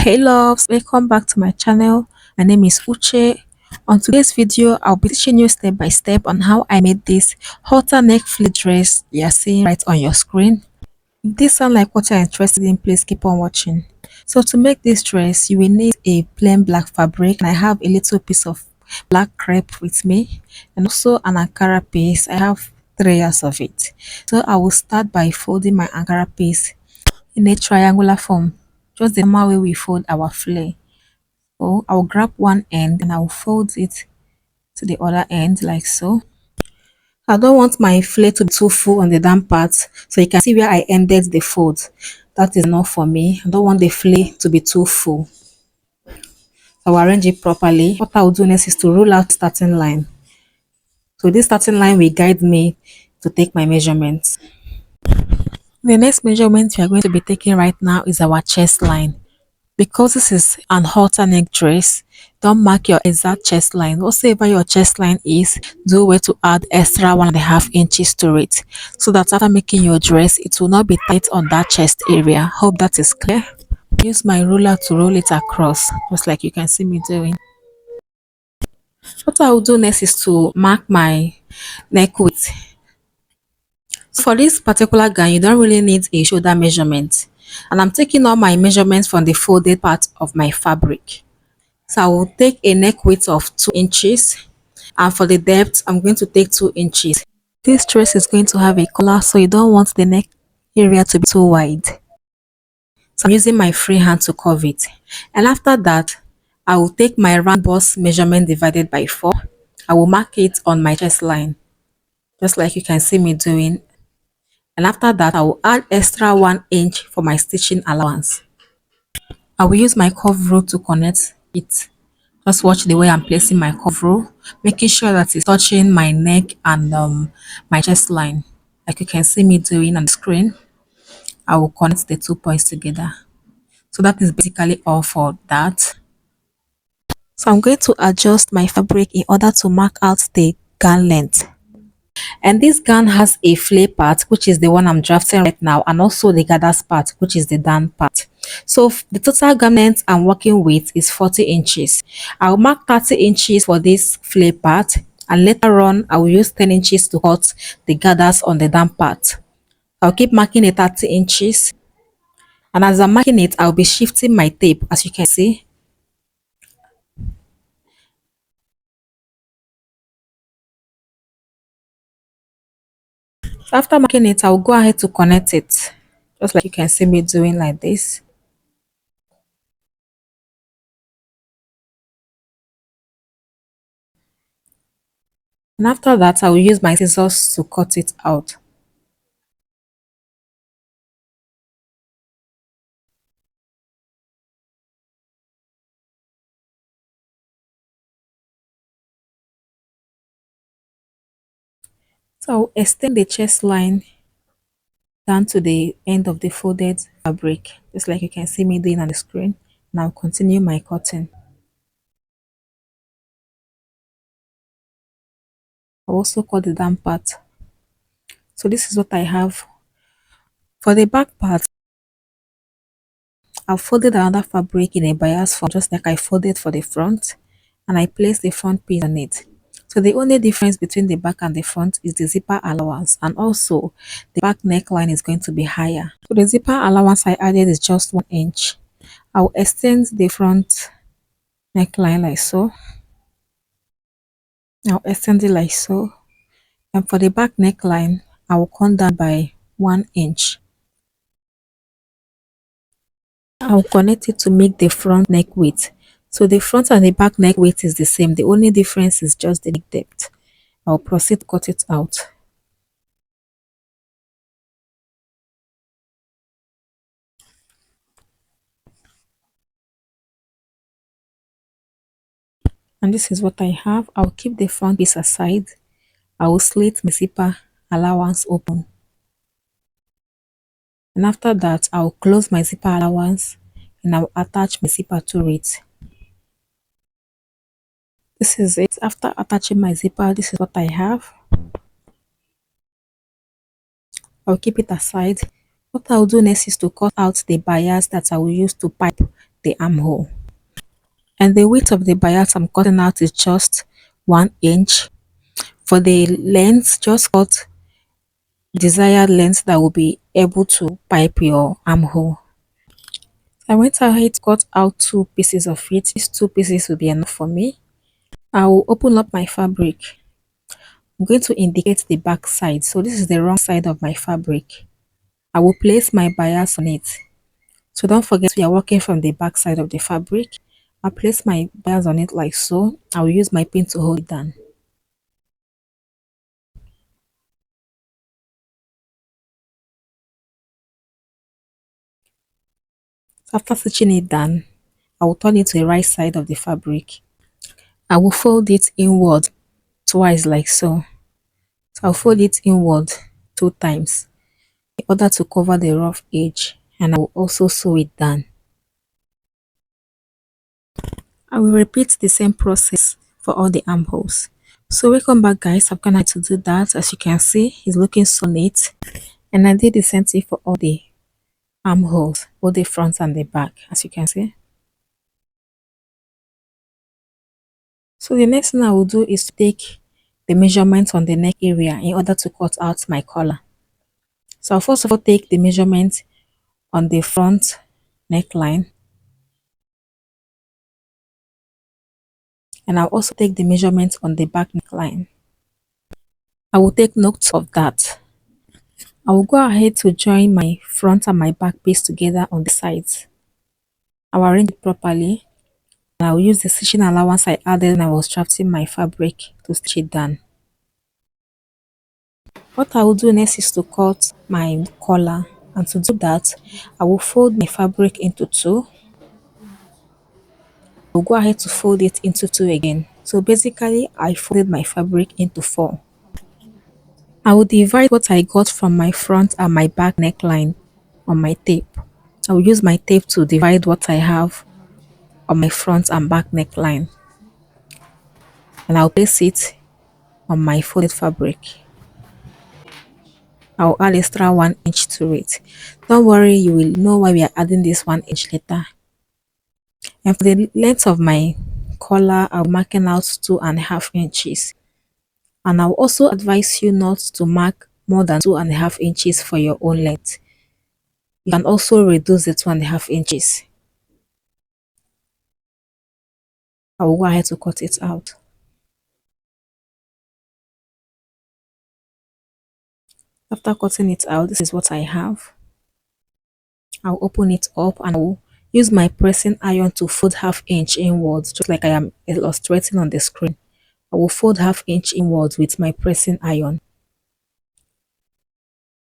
Hey loves, welcome back to my channel. My name is Uche. On today's video, I'll be teaching you step by step on how I made this halter neck fleece dress you're seeing right on your screen. If this sounds like what you're interested in, please keep on watching. So to make this dress, you will need a plain black fabric, and I have a little piece of black crepe with me, and also an Ankara piece. I have 3 layers of it. So I will start by folding my Ankara piece in a triangular form, just the normal way we fold our flare. So I'll grab one end and I'll fold it to the other end like so. I don't want my flare to be too full on the down part, so you can see where I ended the fold. That is enough for me. I don't want the flare to be too full. So I'll arrange it properly. What I'll do next is to roll out starting line. So this starting line will guide me to take my measurements. The next measurement we are going to be taking right now is our chest line. Because this is an halter neck dress, don't mark your exact chest line. Whatever your chest line is, do way to add extra 1.5 inches to it, so that after making your dress, it will not be tight on that chest area. Hope that is clear. Use my ruler to roll it across, just like you can see me doing. What I will do next is to mark my neck width. For this particular gown, you don't really need a shoulder measurement. And I'm taking all my measurements from the folded part of my fabric. So I will take a neck width of 2 inches, and for the depth I'm going to take 2 inches. This dress is going to have a collar, so you don't want the neck area to be too wide. So I'm using my free hand to curve it. And after that, I will take my round bust measurement divided by 4. I will mark it on my chest line, just like you can see me doing. And after that, I will add extra 1 inch for my stitching allowance. I will use my curve rule to connect it. Just watch the way I'm placing my curve rule, making sure that it's touching my neck and my chest line. Like you can see me doing on the screen, I will connect the 2 points together. So that is basically all for that. So I'm going to adjust my fabric in order to mark out the gown length. And this gown has a flare part, which is the one I'm drafting right now, and also the gathers part, which is the down part. So the total gown length I'm working with is 40 inches. I'll mark 30 inches for this flare part, and later on I will use 10 inches to cut the gathers on the down part. I'll keep marking the 30 inches, and as I'm marking it, I'll be shifting my tape, as you can see. So after marking it, I'll go ahead to connect it, just like you can see me doing like this. And after that, I will use my scissors to cut it out. So I'll extend the chest line down to the end of the folded fabric, just like you can see me doing on the screen. Now continue my cutting. I'll also cut the down part. So this is what I have. For the back part, I've folded another fabric in a bias form, just like I folded for the front, and I placed the front piece on it. So the only difference between the back and the front is the zipper allowance, and also the back neckline is going to be higher. So the zipper allowance I added is just 1 inch. I'll extend the front neckline like so. I'll extend it like so. And for the back neckline, I will come down by 1 inch. I'll connect it to make the front neck width. So the front and the back neck width is the same. The only difference is just the neck depth. I'll proceed to cut it out. And this is what I have. I'll keep the front piece aside. I will slit my zipper allowance open. And after that, I'll close my zipper allowance and I'll attach my zipper to it. This is it. After attaching my zipper, this is what I have. I'll keep it aside. What I'll do next is to cut out the bias that I will use to pipe the armhole. And the width of the bias I'm cutting out is just 1 inch. For the length, just cut desired length that will be able to pipe your armhole. I went ahead to cut out 2 pieces of it. These 2 pieces will be enough for me. I will open up my fabric. I'm going to indicate the back side. So this is the wrong side of my fabric. I will place my bias on it. So don't forget we are working from the back side of the fabric. I'll place my bias on it like so. I will use my pin to hold it down. So after stitching it down, I will turn it to the right side of the fabric. I will fold it inward twice like so. So I'll fold it inward 2 times in order to cover the rough edge, and I will also sew it down. I will repeat the same process for all the armholes. So welcome back guys, I've gone ahead to do that. As you can see, it's looking so neat. And I did the same thing for all the armholes, both the front and the back, as you can see. So the next thing I will do is to take the measurement on the neck area in order to cut out my collar. So I'll first of all take the measurement on the front neckline, and I'll also take the measurement on the back neckline. I will take note of that. I will go ahead to join my front and my back piece together on the sides. I will arrange it properly, and I will use the stitching allowance I added when I was drafting my fabric to stitch it down. What I will do next is to cut my collar, and to do that, I will fold my fabric into two. I'll go ahead to fold it into two again. So basically, I folded my fabric into four. I will divide what I got from my front and my back neckline on my tape. I will use my tape to divide what I have on my front and back neckline, and I'll place it on my folded fabric. I'll add extra 1 inch to it. Don't worry, you will know why we are adding this 1 inch later. And for the length of my collar, I'll marking out 2.5 inches. And I'll also advise you not to mark more than 2.5 inches for your own length. You can also reduce the 2.5 inches. I will go ahead to cut it out. After cutting it out, this is what I have. I'll open it up and I'll use my pressing iron to fold 1/2 inch inwards, just like I am illustrating on the screen. I will fold 1/2 inch inwards with my pressing iron.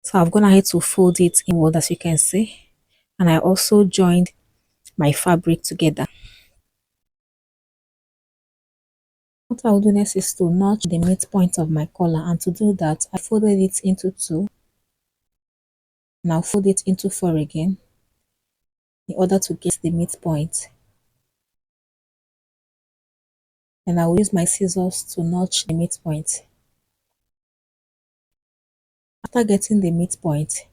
So I've gone ahead to fold it inward, as you can see, and I also joined my fabric together. What I'll do next is to notch the midpoint of my collar, and to do that, I folded it into two, and I'll fold it into four again in order to get the midpoint. And I will use my scissors to notch the midpoint. After getting the midpoint,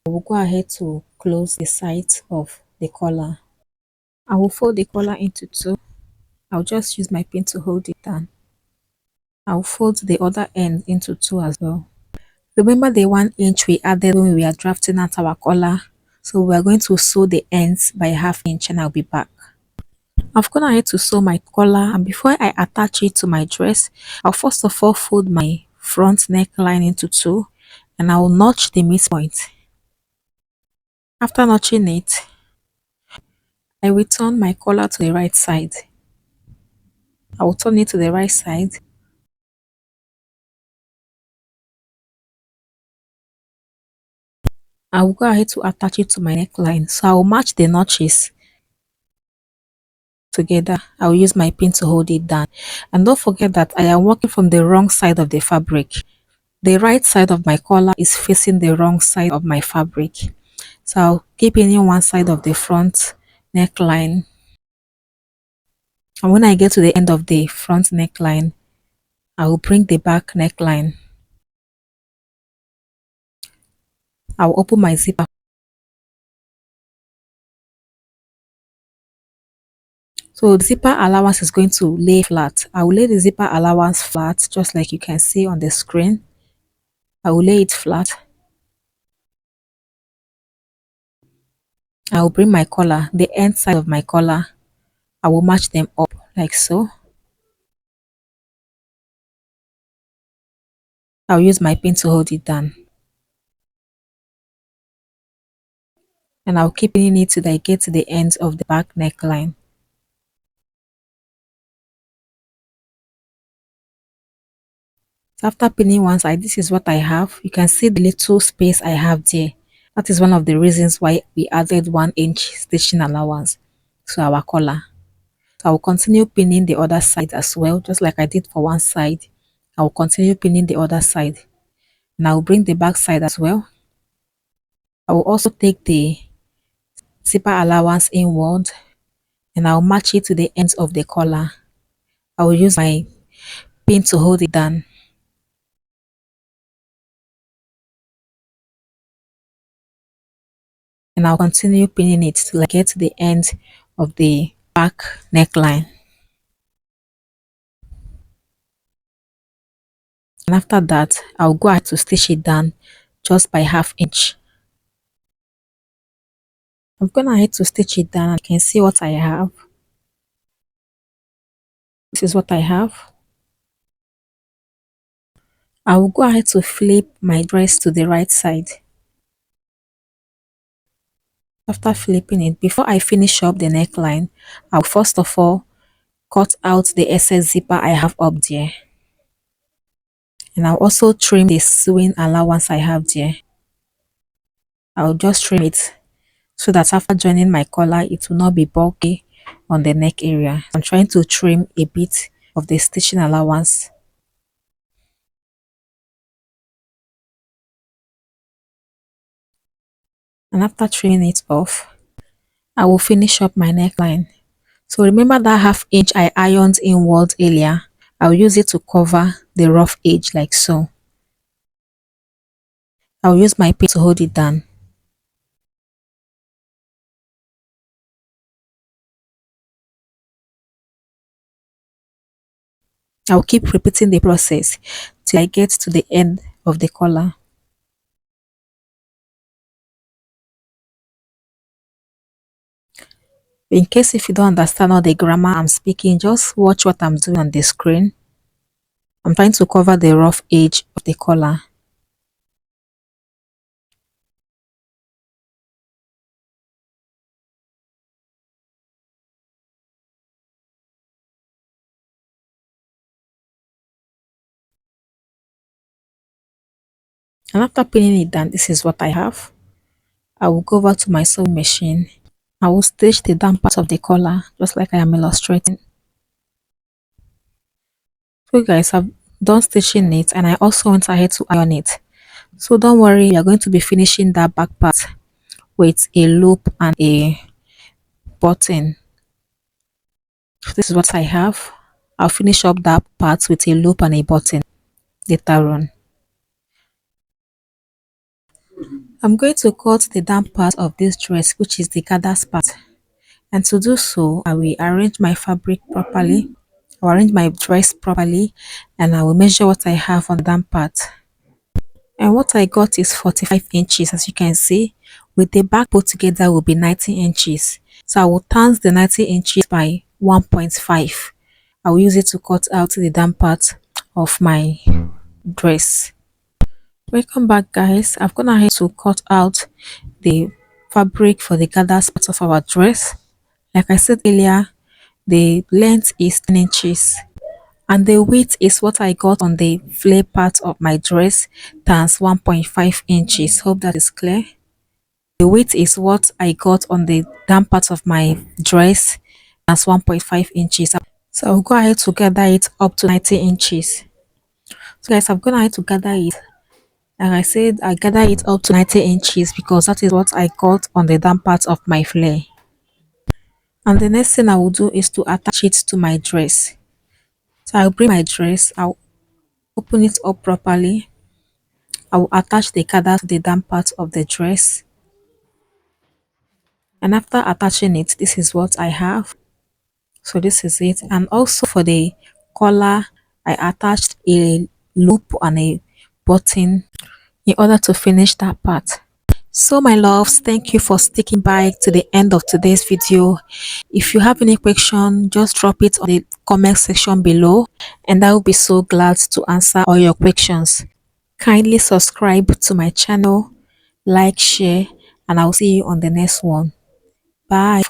I will go ahead to close the sides of the collar. I will fold the collar into two. I'll just use my pin to hold it down. I'll fold the other end into two as well. Remember the 1 inch we added when we were drafting out our collar? So we are going to sew the ends by 1/2 inch, and I'll be back. I've gone ahead to sew my collar, and before I attach it to my dress, I'll first of all fold my front neckline into two, and I will notch the midpoint. After notching it, I will turn my collar to the right side. I will turn it to the right side. I will go ahead to attach it to my neckline. So I will match the notches together. I will use my pin to hold it down. And don't forget that I am working from the wrong side of the fabric. The right side of my collar is facing the wrong side of my fabric. So I'll keep it in one side of the front neckline. And when I get to the end of the front neckline, I will bring the back neckline. I will open my zipper. So the zipper allowance is going to lay flat. I will lay the zipper allowance flat just like you can see on the screen. I will lay it flat. I will bring my collar, the end side of my collar. I will match them up like so. I'll use my pin to hold it down. And I'll keep pinning it till I get to the ends of the back neckline. So after pinning one side, this is what I have. You can see the little space I have there. That is one of the reasons why we added 1 inch stitching allowance to our collar. So I will continue pinning the other side as well, just like I did for one side. I will continue pinning the other side. And I will bring the back side as well. I will also take the zipper allowance inward and I'll match it to the ends of the collar. I will use my pin to hold it down. And I'll continue pinning it till I get to the end of the back neckline. And after that, I'll go ahead to stitch it down just by 1/2 inch. I'm gonna ahead to stitch it down and you can see what I have. This is what I have. I will go ahead to flip my dress to the right side. After flipping it, before I finish up the neckline, I'll first of all cut out the excess zipper I have up there. And I'll also trim the sewing allowance I have there. I'll just trim it so that after joining my collar, it will not be bulky on the neck area. I'm trying to trim a bit of the stitching allowance. And after trimming it off, I will finish up my neckline. So remember that 1/2 inch I ironed inward earlier? I'll use it to cover the rough edge like so. I'll use my pin to hold it down. I'll keep repeating the process till I get to the end of the collar. In case if you don't understand all the grammar I'm speaking, just watch what I'm doing on the screen. I'm trying to cover the rough edge of the collar. And after pinning it down, this is what I have. I will go over to my sewing machine. I will stitch the down part of the collar just like I am illustrating. So guys, I've done stitching it and I also went ahead to iron it. So don't worry, you're going to be finishing that back part with a loop and a button. This is what I have. I'll finish up that part with a loop and a button later on. I'm going to cut the down part of this dress, which is the gathers part. And to do so, I will arrange my fabric properly. I'll arrange my dress properly and I will measure what I have on the down part. And what I got is 45 inches, as you can see. With the back put together will be 90 inches. So I will times the 90 inches by 1.5. I will use it to cut out the down part of my dress. Welcome back guys. I've gone ahead to cut out the fabric for the gathers part of our dress. Like I said earlier, the length is 10 inches and the width is what I got on the flare part of my dress times 1.5 inches. Hope that is clear. The width is what I got on the down part of my dress times 1.5 inches. So I'll go ahead to gather it up to 90 inches. So guys, I've gone ahead to gather it. Like I said, I gather it up to 90 inches because that is what I got on the down part of my flare. And the next thing I will do is to attach it to my dress. So I'll bring my dress, I'll open it up properly. I will attach the gather to the down part of the dress. And after attaching it, this is what I have. So this is it. And also for the collar, I attached a loop and a button in order to finish that part. So my loves, thank you for sticking by to the end of today's video. If you have any question, just drop it on the comment section below and I will be so glad to answer all your questions. Kindly subscribe to my channel, like, share, and I'll see you on the next one. Bye.